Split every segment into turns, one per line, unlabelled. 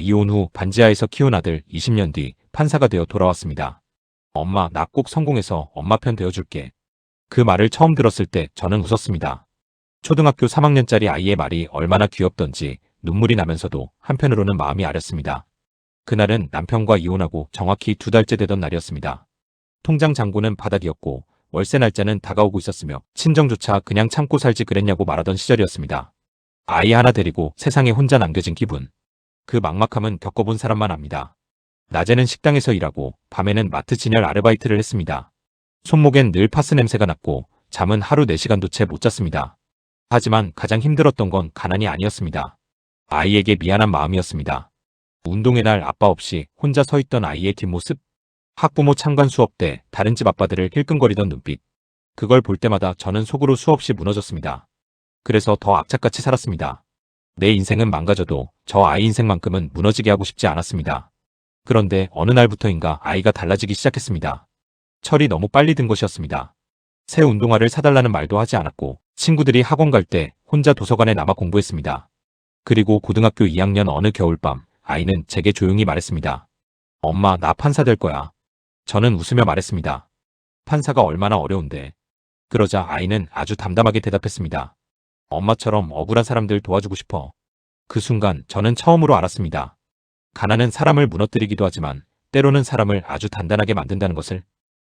이혼 후 반지하에서 키운 아들 20년 뒤 판사가 되어 돌아왔습니다. 엄마, 나 꼭 성공해서 엄마 편 되어줄게. 그 말을 처음 들었을 때 저는 웃었습니다. 초등학교 3학년짜리 아이의 말이 얼마나 귀엽던지 눈물이 나면서도 한편으로는 마음이 아렸습니다. 그날은 남편과 이혼하고 정확히 2달째 되던 날이었습니다. 통장 잔고는 바닥이었고 월세 날짜는 다가오고 있었으며 친정조차 그냥 참고 살지 그랬냐고 말하던 시절이었습니다. 아이 하나 데리고 세상에 혼자 남겨진 기분. 그 막막함은 겪어본 사람만 압니다. 낮에는 식당에서 일하고 밤에는 마트 진열 아르바이트를 했습니다. 손목엔 늘 파스 냄새가 났고 잠은 하루 4시간도 채 못 잤습니다. 하지만 가장 힘들었던 건 가난이 아니었습니다. 아이에게 미안한 마음이었습니다. 운동의 날 아빠 없이 혼자 서 있던 아이의 뒷모습, 학부모 창관 수업 때 다른 집 아빠들을 힐끔거리던 눈빛, 그걸 볼 때마다 저는 속으로 수없이 무너졌습니다. 그래서 더 악착같이 살았습니다. 내 인생은 망가져도 저 아이 인생만큼은 무너지게 하고 싶지 않았습니다. 그런데 어느 날부터인가 아이가 달라지기 시작했습니다. 철이 너무 빨리 든 것이었습니다. 새 운동화를 사달라는 말도 하지 않았고 친구들이 학원 갈 때 혼자 도서관에 남아 공부했습니다. 그리고 고등학교 2학년 어느 겨울밤 아이는 제게 조용히 말했습니다. 엄마, 나 판사 될 거야. 저는 웃으며 말했습니다. 판사가 얼마나 어려운데. 그러자 아이는 아주 담담하게 대답했습니다. 엄마처럼 억울한 사람들 도와주고 싶어. 그 순간 저는 처음으로 알았습니다. 가난은 사람을 무너뜨리기도 하지만 때로는 사람을 아주 단단하게 만든다는 것을.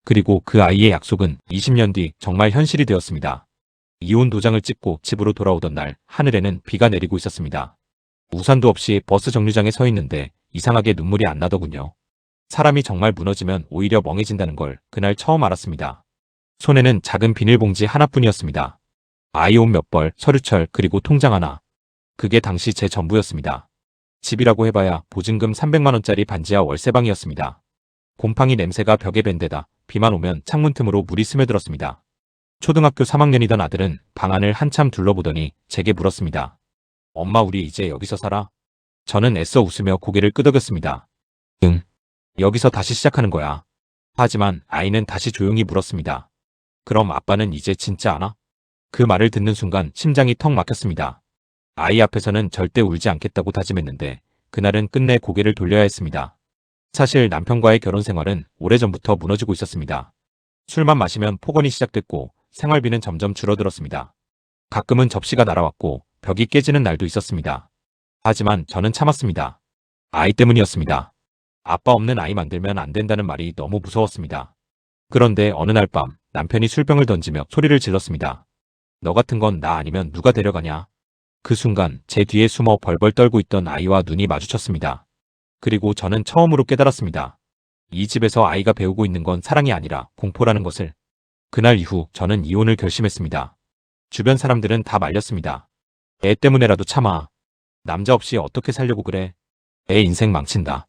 그리고 그 아이의 약속은 20년 뒤 정말 현실이 되었습니다. 이혼 도장을 찍고 집으로 돌아오던 날 하늘에는 비가 내리고 있었습니다. 우산도 없이 버스 정류장에 서 있는데 이상하게 눈물이 안 나더군요. 사람이 정말 무너지면 오히려 멍해진다는 걸 그날 처음 알았습니다. 손에는 작은 비닐봉지 하나뿐이었습니다. 아이 옷 몇 벌, 서류철, 그리고 통장 하나. 그게 당시 제 전부였습니다. 집이라고 해봐야 보증금 300만 원짜리 반지하 월세방이었습니다. 곰팡이 냄새가 벽에 밴 데다 비만 오면 창문 틈으로 물이 스며들었습니다. 초등학교 3학년이던 아들은 방 안을 한참 둘러보더니 제게 물었습니다. 엄마, 우리 이제 여기서 살아? 저는 애써 웃으며 고개를 끄덕였습니다. 응. 여기서 다시 시작하는 거야. 하지만 아이는 다시 조용히 물었습니다. 그럼 아빠는 이제 진짜 안 와? 그 말을 듣는 순간 심장이 턱 막혔습니다. 아이 앞에서는 절대 울지 않겠다고 다짐했는데 그날은 끝내 고개를 돌려야 했습니다. 사실 남편과의 결혼 생활은 오래전부터 무너지고 있었습니다. 술만 마시면 폭언이 시작됐고 생활비는 점점 줄어들었습니다. 가끔은 접시가 날아왔고 벽이 깨지는 날도 있었습니다. 하지만 저는 참았습니다. 아이 때문이었습니다. 아빠 없는 아이 만들면 안 된다는 말이 너무 무서웠습니다. 그런데 어느 날 밤 남편이 술병을 던지며 소리를 질렀습니다. 너 같은 건 나 아니면 누가 데려가냐? 그 순간 제 뒤에 숨어 벌벌 떨고 있던 아이와 눈이 마주쳤습니다. 그리고 저는 처음으로 깨달았습니다. 이 집에서 아이가 배우고 있는 건 사랑이 아니라 공포라는 것을. 그날 이후 저는 이혼을 결심했습니다. 주변 사람들은 다 말렸습니다. 애 때문에라도 참아. 남자 없이 어떻게 살려고 그래. 애 인생 망친다.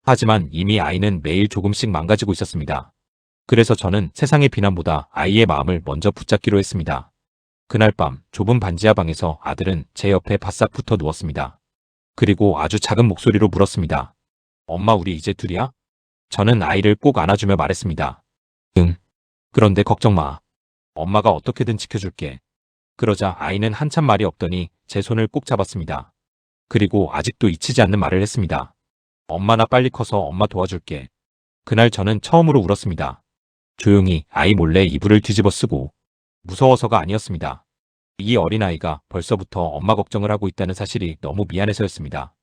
하지만 이미 아이는 매일 조금씩 망가지고 있었습니다. 그래서 저는 세상의 비난보다 아이의 마음을 먼저 붙잡기로 했습니다. 그날 밤 좁은 반지하 방에서 아들은 제 옆에 바싹 붙어 누웠습니다. 그리고 아주 작은 목소리로 물었습니다. 엄마, 우리 이제 둘이야? 저는 아이를 꼭 안아주며 말했습니다. 응. 그런데 걱정 마. 엄마가 어떻게든 지켜줄게. 그러자 아이는 한참 말이 없더니 제 손을 꼭 잡았습니다. 그리고 아직도 잊히지 않는 말을 했습니다. 엄마, 나 빨리 커서 엄마 도와줄게. 그날 저는 처음으로 울었습니다. 조용히 아이 몰래 이불을 뒤집어 쓰고. 무서워서가 아니었습니다. 이 어린아이가 벌써부터 엄마 걱정을 하고 있다는 사실이 너무 미안해서였습니다.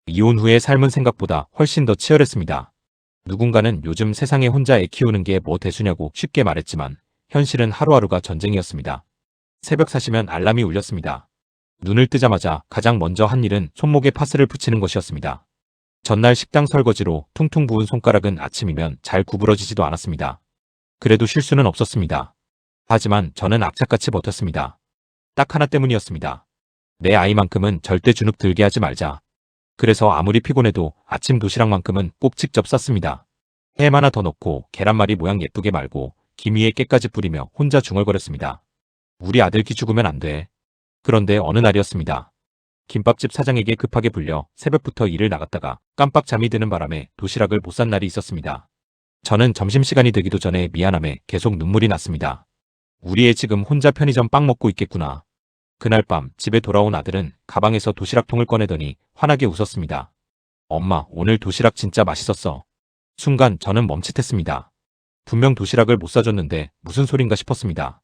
이혼 후의 삶은 생각보다 훨씬 더 치열했습니다. 누군가는 요즘 세상에 혼자 애 키우는 게 뭐 대수냐고 쉽게 말했지만 현실은 하루하루가 전쟁이었습니다. 새벽 4시면 알람이 울렸습니다. 눈을 뜨자마자 가장 먼저 한 일은 손목에 파스를 붙이는 것이었습니다. 전날 식당 설거지로 퉁퉁 부은 손가락은 아침이면 잘 구부러지지도 않았습니다. 그래도 실수는 없었습니다. 하지만 저는 악착같이 버텼습니다. 딱 하나 때문이었습니다. 내 아이만큼은 절대 주눅 들게 하지 말자. 그래서 아무리 피곤해도 아침 도시락만큼은 꼭 직접 쌌습니다. 햄 하나 더 넣고 계란말이 모양 예쁘게 말고 김 위에 깨까지 뿌리며 혼자 중얼거렸습니다. 우리 아들 기 죽으면 안 돼. 그런데 어느 날이었습니다. 김밥집 사장에게 급하게 불려 새벽부터 일을 나갔다가 깜빡 잠이 드는 바람에 도시락을 못 산 날이 있었습니다. 저는 점심시간이 되기도 전에 미안함에 계속 눈물이 났습니다. 우리 애 지금 혼자 편의점 빵 먹고 있겠구나. 그날 밤 집에 돌아온 아들은 가방에서 도시락통을 꺼내더니 환하게 웃었습니다. 엄마, 오늘 도시락 진짜 맛있었어. 순간 저는 멈칫했습니다. 분명 도시락을 못 사줬는데 무슨 소린가 싶었습니다.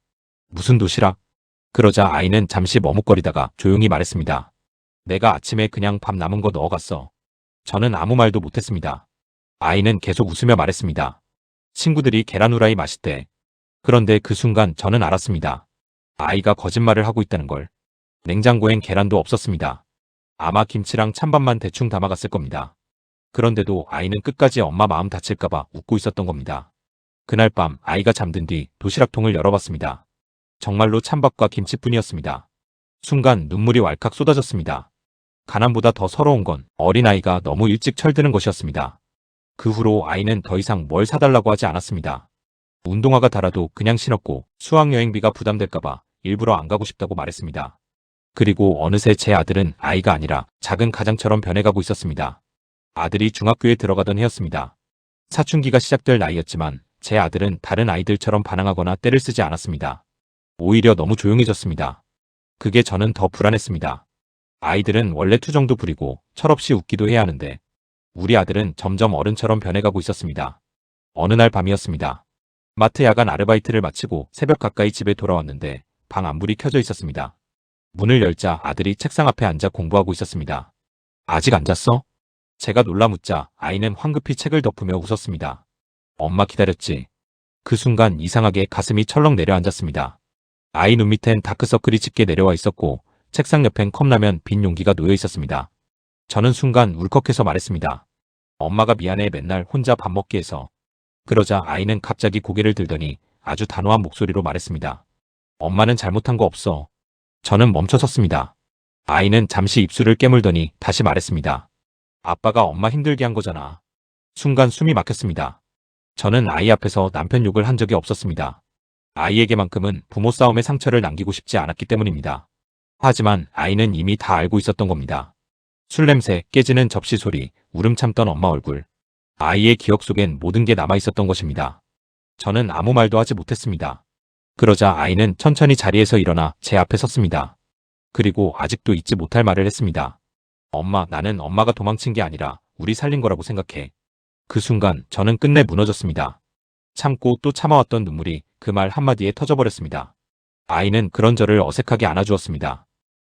무슨 도시락? 그러자 아이는 잠시 머뭇거리다가 조용히 말했습니다. 내가 아침에 그냥 밥 남은 거 넣어갔어. 저는 아무 말도 못했습니다. 아이는 계속 웃으며 말했습니다. 친구들이 계란 후라이 맛있대. 그런데 그 순간 저는 알았습니다. 아이가 거짓말을 하고 있다는 걸. 냉장고엔 계란도 없었습니다. 아마 김치랑 찬밥만 대충 담아갔을 겁니다. 그런데도 아이는 끝까지 엄마 마음 다칠까봐 웃고 있었던 겁니다. 그날 밤 아이가 잠든 뒤 도시락통을 열어봤습니다. 정말로 찬밥과 김치뿐이었습니다. 순간 눈물이 왈칵 쏟아졌습니다. 가난보다 더 서러운 건 어린아이가 너무 일찍 철드는 것이었습니다. 그 후로 아이는 더 이상 뭘 사달라고 하지 않았습니다. 운동화가 닳아도 그냥 신었고 수학여행비가 부담될까봐 일부러 안 가고 싶다고 말했습니다. 그리고 어느새 제 아들은 아이가 아니라 작은 가장처럼 변해가고 있었습니다. 아들이 중학교에 들어가던 해였습니다. 사춘기가 시작될 나이였지만 제 아들은 다른 아이들처럼 반항하거나 떼를 쓰지 않았습니다. 오히려 너무 조용해졌습니다. 그게 저는 더 불안했습니다. 아이들은 원래 투정도 부리고 철없이 웃기도 해야 하는데 우리 아들은 점점 어른처럼 변해가고 있었습니다. 어느 날 밤이었습니다. 마트 야간 아르바이트를 마치고 새벽 가까이 집에 돌아왔는데 방 안불이 켜져 있었습니다. 문을 열자 아들이 책상 앞에 앉아 공부하고 있었습니다. 아직 안 잤어? 제가 놀라 묻자 아이는 황급히 책을 덮으며 웃었습니다. 엄마 기다렸지. 그 순간 이상하게 가슴이 철렁 내려앉았습니다. 아이 눈 밑엔 다크서클이 짙게 내려와 있었고 책상 옆엔 컵라면 빈 용기가 놓여 있었습니다. 저는 순간 울컥해서 말했습니다. 엄마가 미안해 맨날 혼자 밥 먹게 해서. 그러자 아이는 갑자기 고개를 들더니 아주 단호한 목소리로 말했습니다. 엄마는 잘못한 거 없어. 저는 멈춰섰습니다. 아이는 잠시 입술을 깨물더니 다시 말했습니다. 아빠가 엄마 힘들게 한 거잖아. 순간 숨이 막혔습니다. 저는 아이 앞에서 남편 욕을 한 적이 없었습니다. 아이에게만큼은 부모 싸움의 상처를 남기고 싶지 않았기 때문입니다. 하지만 아이는 이미 다 알고 있었던 겁니다. 술 냄새, 깨지는 접시 소리, 울음 참던 엄마 얼굴. 아이의 기억 속엔 모든 게 남아 있었던 것입니다. 저는 아무 말도 하지 못했습니다. 그러자 아이는 천천히 자리에서 일어나 제 앞에 섰습니다. 그리고 아직도 잊지 못할 말을 했습니다. 엄마, 나는 엄마가 도망친 게 아니라 우리 살린 거라고 생각해. 그 순간 저는 끝내 무너졌습니다. 참고 또 참아왔던 눈물이 그 말 한마디에 터져버렸습니다. 아이는 그런 저를 어색하게 안아주었습니다.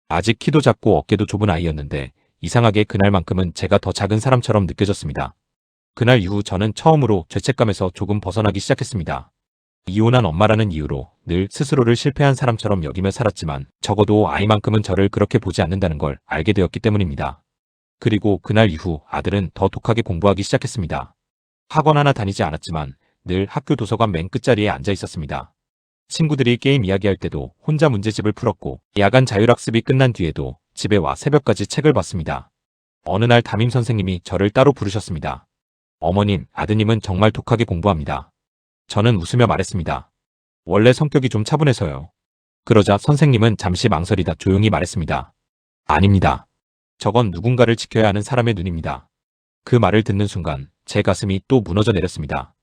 아직 키도 작고 어깨도 좁은 아이였는데 이상하게 그날만큼은 제가 더 작은 사람처럼 느껴졌습니다. 그날 이후 저는 처음으로 죄책감에서 조금 벗어나기 시작했습니다. 이혼한 엄마라는 이유로 늘 스스로를 실패한 사람처럼 여기며 살았지만 적어도 아이만큼은 저를 그렇게 보지 않는다는 걸 알게 되었기 때문입니다. 그리고 그날 이후 아들은 더 독하게 공부하기 시작했습니다. 학원 하나 다니지 않았지만 늘 학교 도서관 맨 끝자리에 앉아 있었습니다. 친구들이 게임 이야기할 때도 혼자 문제집을 풀었고 야간 자율학습이 끝난 뒤에도 집에 와 새벽까지 책을 봤습니다. 어느 날 담임 선생님이 저를 따로 부르셨습니다. 어머님, 아드님은 정말 독하게 공부합니다. 저는 웃으며 말했습니다. 원래 성격이 좀 차분해서요. 그러자 선생님은 잠시 망설이다 조용히 말했습니다. 아닙니다. 저건 누군가를 지켜야 하는 사람의 눈입니다. 그 말을 듣는 순간 제 가슴이 또 무너져 내렸습니다.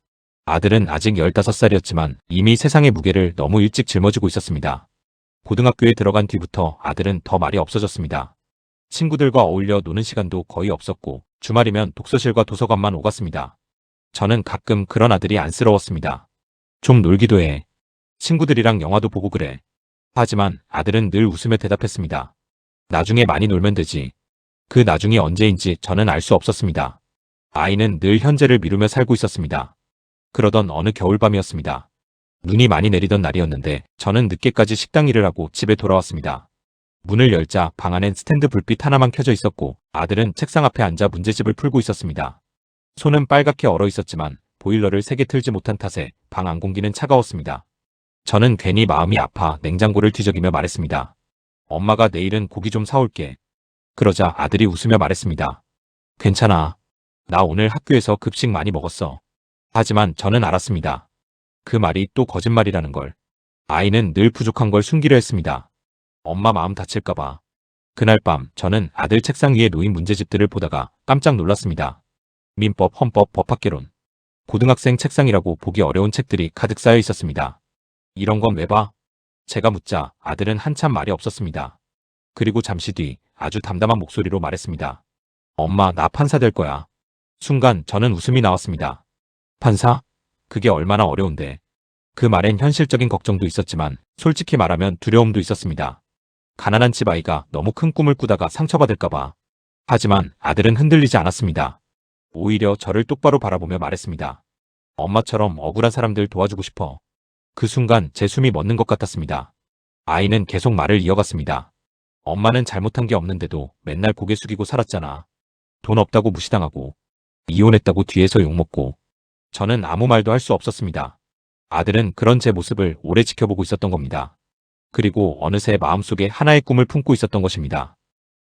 아들은 아직 15살이었지만 이미 세상의 무게를 너무 일찍 짊어지고 있었습니다. 고등학교에 들어간 뒤부터 아들은 더 말이 없어졌습니다. 친구들과 어울려 노는 시간도 거의 없었고 주말이면 독서실과 도서관만 오갔습니다. 저는 가끔 그런 아들이 안쓰러웠습니다. 좀 놀기도 해. 친구들이랑 영화도 보고 그래. 하지만 아들은 늘 웃으며 대답했습니다. 나중에 많이 놀면 되지. 그 나중이 언제인지 저는 알 수 없었습니다. 아이는 늘 현재를 미루며 살고 있었습니다. 그러던 어느 겨울밤이었습니다. 눈이 많이 내리던 날이었는데 저는 늦게까지 식당 일을 하고 집에 돌아왔습니다. 문을 열자 방 안엔 스탠드 불빛 하나만 켜져 있었고 아들은 책상 앞에 앉아 문제집을 풀고 있었습니다. 손은 빨갛게 얼어 있었지만 보일러를 세게 틀지 못한 탓에 방 안 공기는 차가웠습니다. 저는 괜히 마음이 아파 냉장고를 뒤적이며 말했습니다. 엄마가 내일은 고기 좀 사올게. 그러자 아들이 웃으며 말했습니다. 괜찮아. 나 오늘 학교에서 급식 많이 먹었어. 하지만 저는 알았습니다. 그 말이 또 거짓말이라는 걸. 아이는 늘 부족한 걸 숨기려 했습니다. 엄마 마음 다칠까봐. 그날 밤 저는 아들 책상 위에 놓인 문제집들을 보다가 깜짝 놀랐습니다. 민법, 헌법, 법학개론. 고등학생 책상이라고 보기 어려운 책들이 가득 쌓여 있었습니다. 이런 건 왜 봐? 제가 묻자 아들은 한참 말이 없었습니다. 그리고 잠시 뒤 아주 담담한 목소리로 말했습니다. 엄마, 나 판사 될 거야. 순간 저는 웃음이 나왔습니다. 판사? 그게 얼마나 어려운데. 그 말엔 현실적인 걱정도 있었지만 솔직히 말하면 두려움도 있었습니다. 가난한 집 아이가 너무 큰 꿈을 꾸다가 상처받을까봐. 하지만 아들은 흔들리지 않았습니다. 오히려 저를 똑바로 바라보며 말했습니다. 엄마처럼 억울한 사람들 도와주고 싶어. 그 순간 제 숨이 멎는 것 같았습니다. 아이는 계속 말을 이어갔습니다. 엄마는 잘못한 게 없는데도 맨날 고개 숙이고 살았잖아. 돈 없다고 무시당하고, 이혼했다고 뒤에서 욕먹고. 저는 아무 말도 할 수 없었습니다. 아들은 그런 제 모습을 오래 지켜보고 있었던 겁니다. 그리고 어느새 마음속에 하나의 꿈을 품고 있었던 것입니다.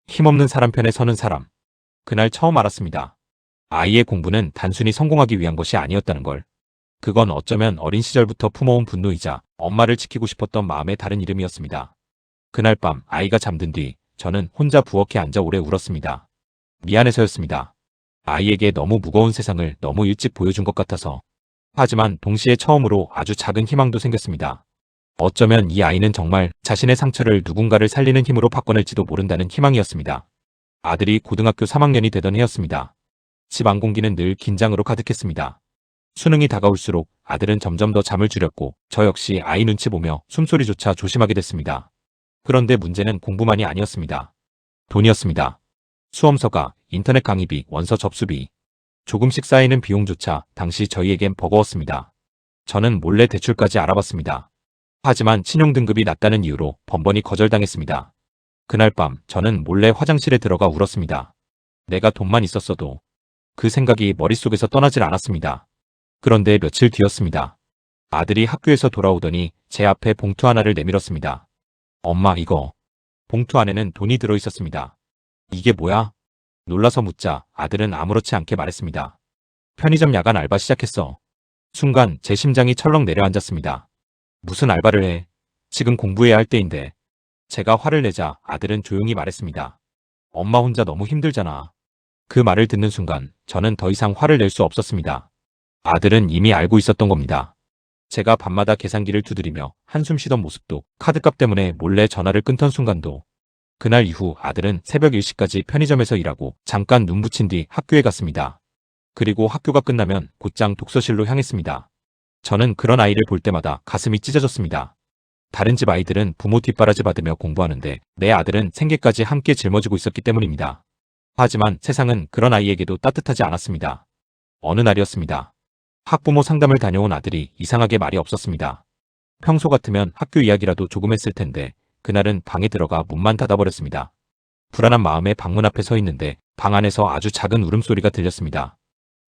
힘없는 사람 편에 서는 사람. 그날 처음 알았습니다. 아이의 공부는 단순히 성공하기 위한 것이 아니었다는 걸. 그건 어쩌면 어린 시절부터 품어온 분노이자 엄마를 지키고 싶었던 마음의 다른 이름이었습니다. 그날 밤 아이가 잠든 뒤 저는 혼자 부엌에 앉아 오래 울었습니다. 미안해서였습니다. 아이에게 너무 무거운 세상을 너무 일찍 보여준 것 같아서. 하지만 동시에 처음으로 아주 작은 희망도 생겼습니다. 어쩌면 이 아이는 정말 자신의 상처를 누군가를 살리는 힘으로 바꿔낼지도 모른다는 희망이었습니다. 아들이 고등학교 3학년이 되던 해였습니다. 집 안 공기는 늘 긴장으로 가득했습니다. 수능이 다가올수록 아들은 점점 더 잠을 줄였고 저 역시 아이 눈치 보며 숨소리조차 조심하게 됐습니다. 그런데 문제는 공부만이 아니었습니다. 돈이었습니다. 수험서가, 인터넷 강의비, 원서 접수비. 조금씩 쌓이는 비용조차 당시 저희에겐 버거웠습니다. 저는 몰래 대출까지 알아봤습니다. 하지만 신용등급이 낮다는 이유로 번번이 거절당했습니다. 그날 밤 저는 몰래 화장실에 들어가 울었습니다. 내가 돈만 있었어도. 그 생각이 머릿속에서 떠나질 않았습니다. 그런데 며칠 뒤였습니다. 아들이 학교에서 돌아오더니 제 앞에 봉투 하나를 내밀었습니다. 엄마, 이거. 봉투 안에는 돈이 들어있었습니다. 이게 뭐야? 놀라서 묻자 아들은 아무렇지 않게 말했습니다. 편의점 야간 알바 시작했어. 순간 제 심장이 철렁 내려앉았습니다. 무슨 알바를 해? 지금 공부해야 할 때인데. 제가 화를 내자 아들은 조용히 말했습니다. 엄마 혼자 너무 힘들잖아. 그 말을 듣는 순간 저는 더 이상 화를 낼 수 없었습니다. 아들은 이미 알고 있었던 겁니다. 제가 밤마다 계산기를 두드리며 한숨 쉬던 모습도, 카드값 때문에 몰래 전화를 끊던 순간도. 그날 이후 아들은 새벽 1시까지 편의점에서 일하고 잠깐 눈 붙인 뒤 학교에 갔습니다. 그리고 학교가 끝나면 곧장 독서실로 향했습니다. 저는 그런 아이를 볼 때마다 가슴이 찢어졌습니다. 다른 집 아이들은 부모 뒷바라지 받으며 공부하는데 내 아들은 생계까지 함께 짊어지고 있었기 때문입니다. 하지만 세상은 그런 아이에게도 따뜻하지 않았습니다. 어느 날이었습니다. 학부모 상담을 다녀온 아들이 이상하게 말이 없었습니다. 평소 같으면 학교 이야기라도 조금 했을 텐데 그날은 방에 들어가 문만 닫아버렸습니다. 불안한 마음에 방문 앞에 서 있는데 방 안에서 아주 작은 울음소리가 들렸습니다.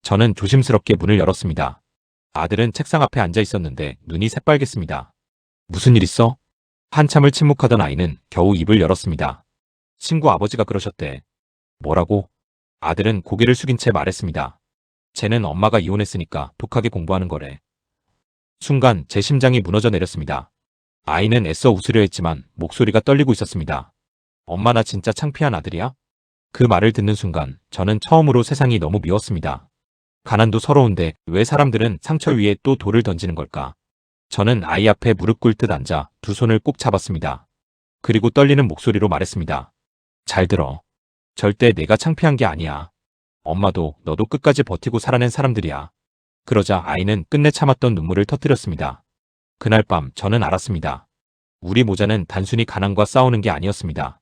저는 조심스럽게 문을 열었습니다. 아들은 책상 앞에 앉아 있었는데 눈이 새빨갰습니다. 무슨 일 있어? 한참을 침묵하던 아이는 겨우 입을 열었습니다. 친구 아버지가 그러셨대. 뭐라고? 아들은 고개를 숙인 채 말했습니다. 쟤는 엄마가 이혼했으니까 독하게 공부하는 거래. 순간 제 심장이 무너져 내렸습니다. 아이는 애써 웃으려 했지만 목소리가 떨리고 있었습니다. 엄마, 나 진짜 창피한 아들이야? 그 말을 듣는 순간 저는 처음으로 세상이 너무 미웠습니다. 가난도 서러운데 왜 사람들은 상처 위에 또 돌을 던지는 걸까? 저는 아이 앞에 무릎 꿇듯 앉아 두 손을 꼭 잡았습니다. 그리고 떨리는 목소리로 말했습니다. 잘 들어. 절대 내가 창피한 게 아니야. 엄마도 너도 끝까지 버티고 살아낸 사람들이야. 그러자 아이는 끝내 참았던 눈물을 터뜨렸습니다. 그날 밤 저는 알았습니다. 우리 모자는 단순히 가난과 싸우는 게 아니었습니다.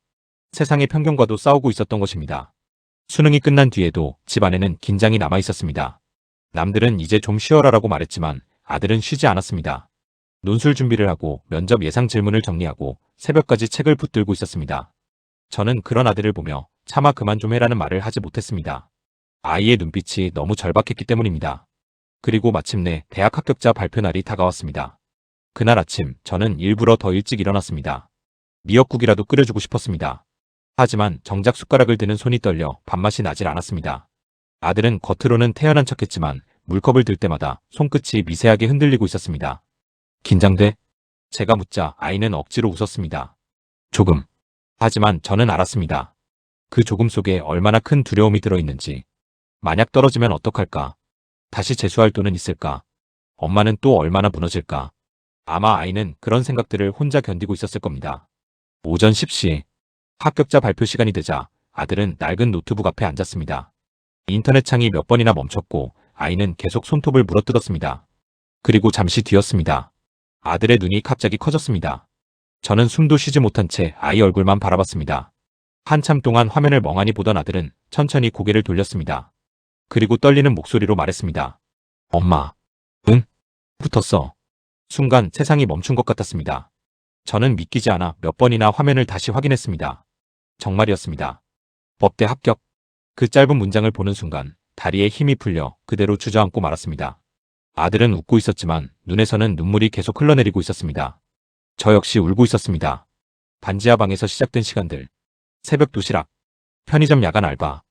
세상의 편견과도 싸우고 있었던 것입니다. 수능이 끝난 뒤에도 집 안에는 긴장이 남아 있었습니다. 남들은 이제 좀 쉬어라라고 말했지만 아들은 쉬지 않았습니다. 논술 준비를 하고 면접 예상 질문을 정리하고 새벽까지 책을 붙들고 있었습니다. 저는 그런 아들을 보며 차마 그만 좀 해라는 말을 하지 못했습니다. 아이의 눈빛이 너무 절박했기 때문입니다. 그리고 마침내 대학 합격자 발표 날이 다가왔습니다. 그날 아침 저는 일부러 더 일찍 일어났습니다. 미역국이라도 끓여주고 싶었습니다. 하지만 정작 숟가락을 드는 손이 떨려 밥맛이 나질 않았습니다. 아들은 겉으로는 태연한 척했지만 물컵을 들 때마다 손끝이 미세하게 흔들리고 있었습니다. 긴장돼? 제가 묻자 아이는 억지로 웃었습니다. 조금. 하지만 저는 알았습니다. 그 조금 속에 얼마나 큰 두려움이 들어있는지. 만약 떨어지면 어떡할까? 다시 재수할 돈은 있을까? 엄마는 또 얼마나 무너질까? 아마 아이는 그런 생각들을 혼자 견디고 있었을 겁니다. 오전 10시. 합격자 발표 시간이 되자 아들은 낡은 노트북 앞에 앉았습니다. 인터넷 창이 몇 번이나 멈췄고 아이는 계속 손톱을 물어뜯었습니다. 그리고 잠시 뒤였습니다. 아들의 눈이 갑자기 커졌습니다. 저는 숨도 쉬지 못한 채 아이 얼굴만 바라봤습니다. 한참 동안 화면을 멍하니 보던 아들은 천천히 고개를 돌렸습니다. 그리고 떨리는 목소리로 말했습니다. 엄마. 응? 붙었어. 순간 세상이 멈춘 것 같았습니다. 저는 믿기지 않아 몇 번이나 화면을 다시 확인했습니다. 정말이었습니다. 법대 합격. 그 짧은 문장을 보는 순간 다리에 힘이 풀려 그대로 주저앉고 말았습니다. 아들은 웃고 있었지만 눈에서는 눈물이 계속 흘러내리고 있었습니다. 저 역시 울고 있었습니다. 반지하 방에서 시작된 시간들. 새벽 도시락, 편의점 야간 알바,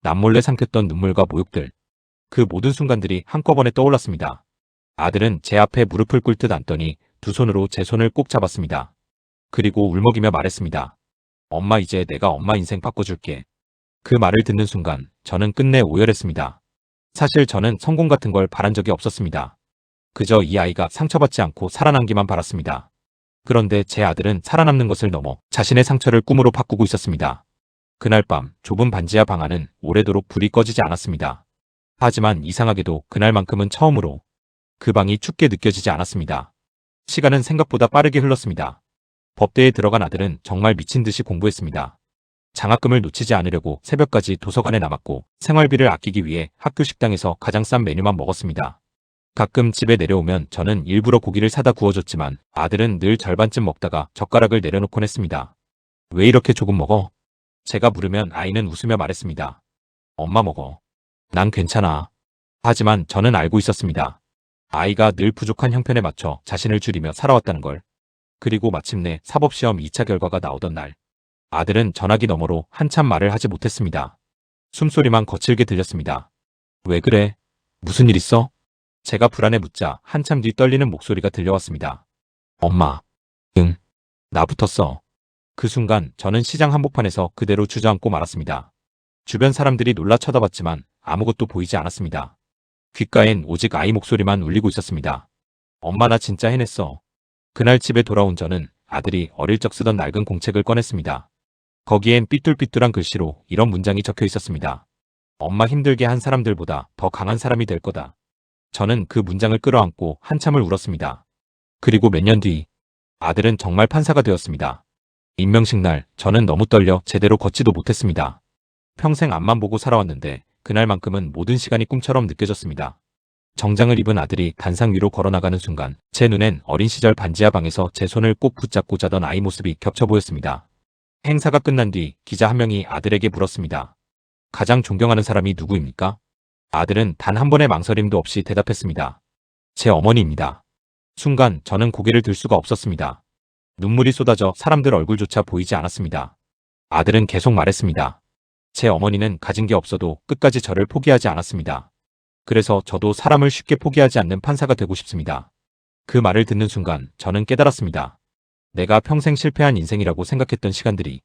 남몰래 삼켰던 눈물과 모욕들. 그 모든 순간들이 한꺼번에 떠올랐습니다. 아들은 제 앞에 무릎을 꿇듯 앉더니 두 손으로 제 손을 꼭 잡았습니다. 그리고 울먹이며 말했습니다. 엄마, 이제 내가 엄마 인생 바꿔줄게. 그 말을 듣는 순간 저는 끝내 오열했습니다. 사실 저는 성공 같은 걸 바란 적이 없었습니다. 그저 이 아이가 상처받지 않고 살아남기만 바랐습니다. 그런데 제 아들은 살아남는 것을 넘어 자신의 상처를 꿈으로 바꾸고 있었습니다. 그날 밤 좁은 반지하 방 안은 오래도록 불이 꺼지지 않았습니다. 하지만 이상하게도 그날만큼은 처음으로 그 방이 춥게 느껴지지 않았습니다. 시간은 생각보다 빠르게 흘렀습니다. 법대에 들어간 아들은 정말 미친 듯이 공부했습니다. 장학금을 놓치지 않으려고 새벽까지 도서관에 남았고 생활비를 아끼기 위해 학교 식당에서 가장 싼 메뉴만 먹었습니다. 가끔 집에 내려오면 저는 일부러 고기를 사다 구워줬지만 아들은 늘 절반쯤 먹다가 젓가락을 내려놓곤 했습니다. 왜 이렇게 조금 먹어? 제가 물으면 아이는 웃으며 말했습니다. 엄마 먹어. 난 괜찮아. 하지만 저는 알고 있었습니다. 아이가 늘 부족한 형편에 맞춰 자신을 줄이며 살아왔다는 걸. 그리고 마침내 사법시험 2차 결과가 나오던 날. 아들은 전화기 너머로 한참 말을 하지 못했습니다. 숨소리만 거칠게 들렸습니다. 왜 그래? 무슨 일 있어? 제가 불안해 묻자 한참 뒤 떨리는 목소리가 들려왔습니다. 엄마. 응. 나 붙었어. 그 순간 저는 시장 한복판에서 그대로 주저앉고 말았습니다. 주변 사람들이 놀라 쳐다봤지만 아무것도 보이지 않았습니다. 귓가엔 오직 아이 목소리만 울리고 있었습니다. 엄마, 나 진짜 해냈어. 그날 집에 돌아온 저는 아들이 어릴 적 쓰던 낡은 공책을 꺼냈습니다. 거기엔 삐뚤삐뚤한 글씨로 이런 문장이 적혀 있었습니다. 엄마 힘들게 한 사람들보다 더 강한 사람이 될 거다. 저는 그 문장을 끌어안고 한참을 울었습니다. 그리고 몇 년 뒤 아들은 정말 판사가 되었습니다. 임명식 날 저는 너무 떨려 제대로 걷지도 못했습니다. 평생 앞만 보고 살아왔는데 그날만큼은 모든 시간이 꿈처럼 느껴졌습니다. 정장을 입은 아들이 단상 위로 걸어나가는 순간 제 눈엔 어린 시절 반지하 방에서 제 손을 꼭 붙잡고 자던 아이 모습이 겹쳐 보였습니다. 행사가 끝난 뒤 기자 한 명이 아들에게 물었습니다. 가장 존경하는 사람이 누구입니까? 아들은 단 한 번의 망설임도 없이 대답했습니다. 제 어머니입니다. 순간 저는 고개를 들 수가 없었습니다. 눈물이 쏟아져 사람들 얼굴조차 보이지 않았습니다. 아들은 계속 말했습니다. 제 어머니는 가진 게 없어도 끝까지 저를 포기하지 않았습니다. 그래서 저도 사람을 쉽게 포기하지 않는 판사가 되고 싶습니다. 그 말을 듣는 순간 저는 깨달았습니다. 내가 평생 실패한 인생이라고 생각했던 시간들이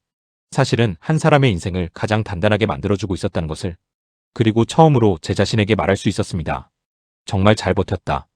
사실은 한 사람의 인생을 가장 단단하게 만들어주고 있었다는 것을. 그리고 처음으로 제 자신에게 말할 수 있었습니다. 정말 잘 버텼다.